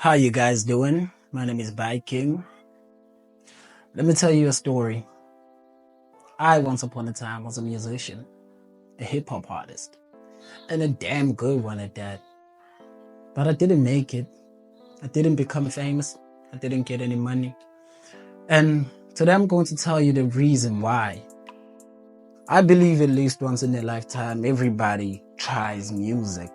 How you guys doing? My name is Viking. Let me tell you a story. I once upon a time was a musician, a hip hop artist, and a damn good one at that. But I didn't make it. I didn't become famous. I didn't get any money. And today I'm going to tell you the reason why. I believe at least once in their lifetime, everybody tries music.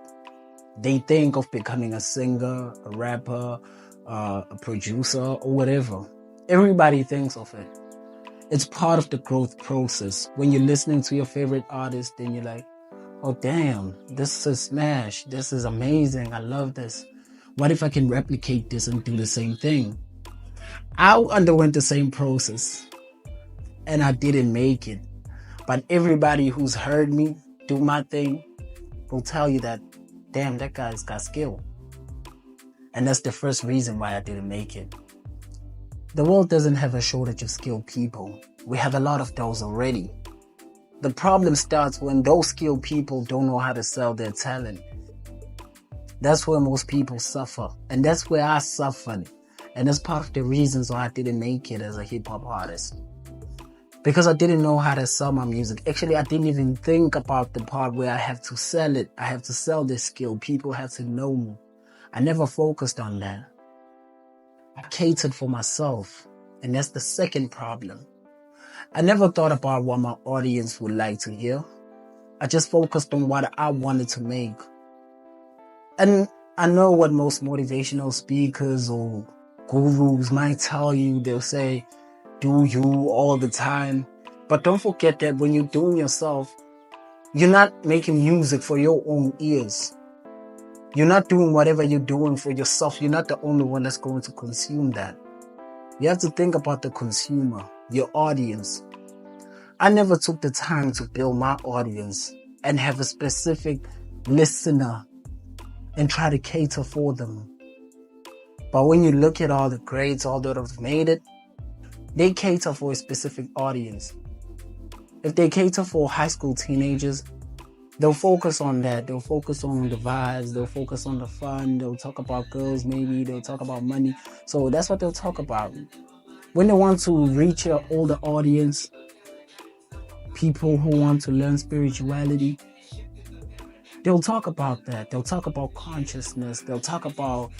They think of becoming a singer, a rapper, a producer, or whatever. Everybody thinks of it. It's part of the growth process. When you're listening to your favorite artist, then you're like, oh damn, this is smash. This is amazing. I love this. What if I can replicate this and do the same thing? I underwent the same process and I didn't make it. But everybody who's heard me do my thing will tell you that, damn, that guy's got skill. And that's the first reason why I didn't make it. The world doesn't have a shortage of skilled people. We have a lot of those already. The problem starts when those skilled people don't know how to sell their talent. That's where most people suffer. And that's where I suffered. And that's part of the reasons why I didn't make it as a hip hop artist. Because I didn't know how to sell my music. Actually, I didn't even think about the part where I have to sell it. I have to sell this skill. People have to know me. I never focused on that. I catered for myself. And that's the second problem. I never thought about what my audience would like to hear. I just focused on what I wanted to make. And I know what most motivational speakers or gurus might tell you. They'll say, do you all the time. But don't forget that when you're doing yourself, you're not making music for your own ears. You're not doing whatever you're doing for yourself. You're not the only one that's going to consume that. You have to think about the consumer, your audience. I never took the time to build my audience and have a specific listener and try to cater for them. But when you look at all the greats, all that have made it, they cater for a specific audience. If they cater for high school teenagers, they'll focus on that. They'll focus on the vibes. They'll focus on the fun. They'll talk about girls maybe. They'll talk about money. So that's what they'll talk about. When they want to reach an older audience, people who want to learn spirituality, they'll talk about that. They'll talk about consciousness. They'll talk about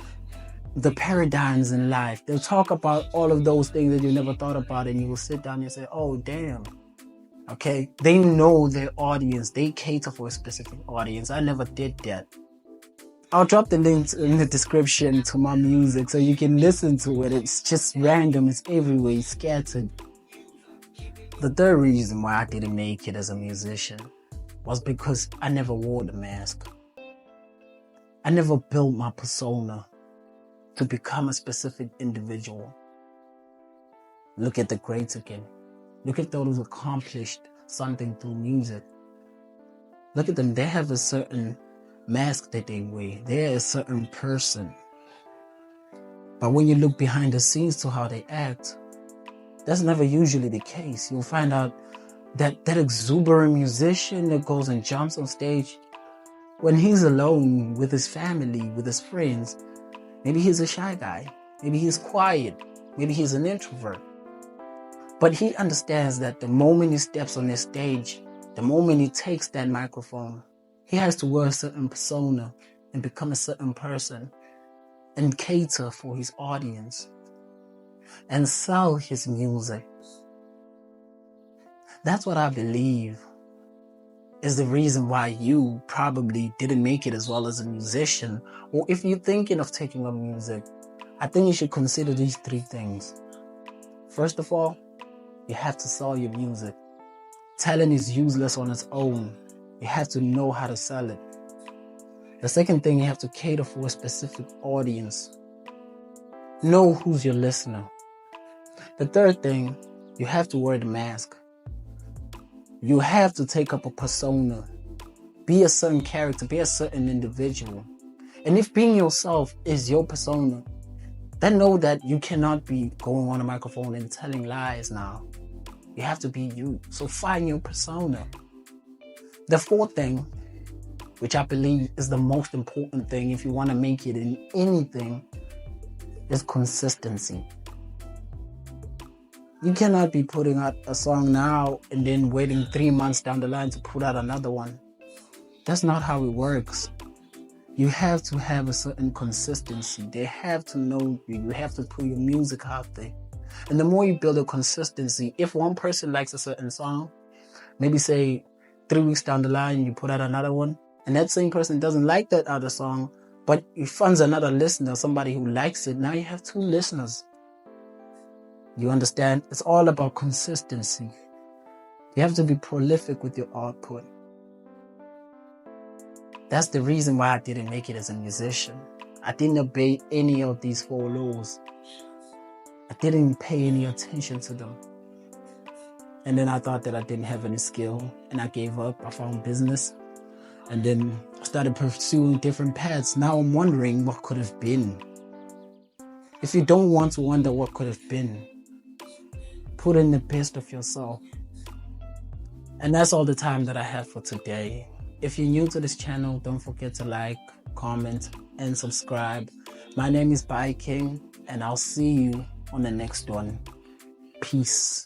the paradigms in life. They'll talk about all of those things that you never thought about, and you will sit down and say, oh, damn. Okay, they know their audience. They cater for a specific audience. I never did that. I'll drop the links in the description to my music so you can listen to it. It's just random. It's everywhere. It's scattered. The third reason why I didn't make it as a musician was because I never wore the mask. I never built my persona to become a specific individual. Look at the greats again. Look at those who accomplished something through music. Look at them. They have a certain mask that they wear. They're a certain person. But when you look behind the scenes to how they act, that's never usually the case. You'll find out that exuberant musician that goes and jumps on stage, when he's alone with his family, with his friends, maybe he's a shy guy. Maybe he's quiet. Maybe he's an introvert. But he understands that the moment he steps on the stage, the moment he takes that microphone, he has to wear a certain persona and become a certain person and cater for his audience and sell his music. That's what I believe is the reason why you probably didn't make it as well as a musician. Or if you're thinking of taking up music, I think you should consider these three things. First of all, you have to sell your music. Talent is useless on its own. You have to know how to sell it. The second thing, you have to cater for a specific audience. Know who's your listener. The third thing, you have to wear the mask. You have to take up a persona. Be a certain character. Be a certain individual. And if being yourself is your persona, then know that you cannot be going on a microphone and telling lies now. You have to be you. So find your persona. The fourth thing, which I believe is the most important thing if you want to make it in anything, is consistency. You cannot be putting out a song now and then waiting 3 months down the line to put out another one. That's not how it works. You have to have a certain consistency. They have to know you. You have to put your music out there. And the more you build a consistency, if one person likes a certain song, maybe say 3 weeks down the line, you put out another one, and that same person doesn't like that other song, but it finds another listener, somebody who likes it. Now you have 2 listeners. You understand? It's all about consistency. You have to be prolific with your output. That's the reason why I didn't make it as a musician. I didn't obey any of these 4 laws. I didn't pay any attention to them. And then I thought that I didn't have any skill, and I gave up. I found business, and then I started pursuing different paths. Now I'm wondering what could have been. If you don't want to wonder what could have been, put in the best of yourself. And that's all the time that I have for today. If you're new to this channel, don't forget to like, comment, and subscribe. My name is Bai King, and I'll see you on the next one. Peace.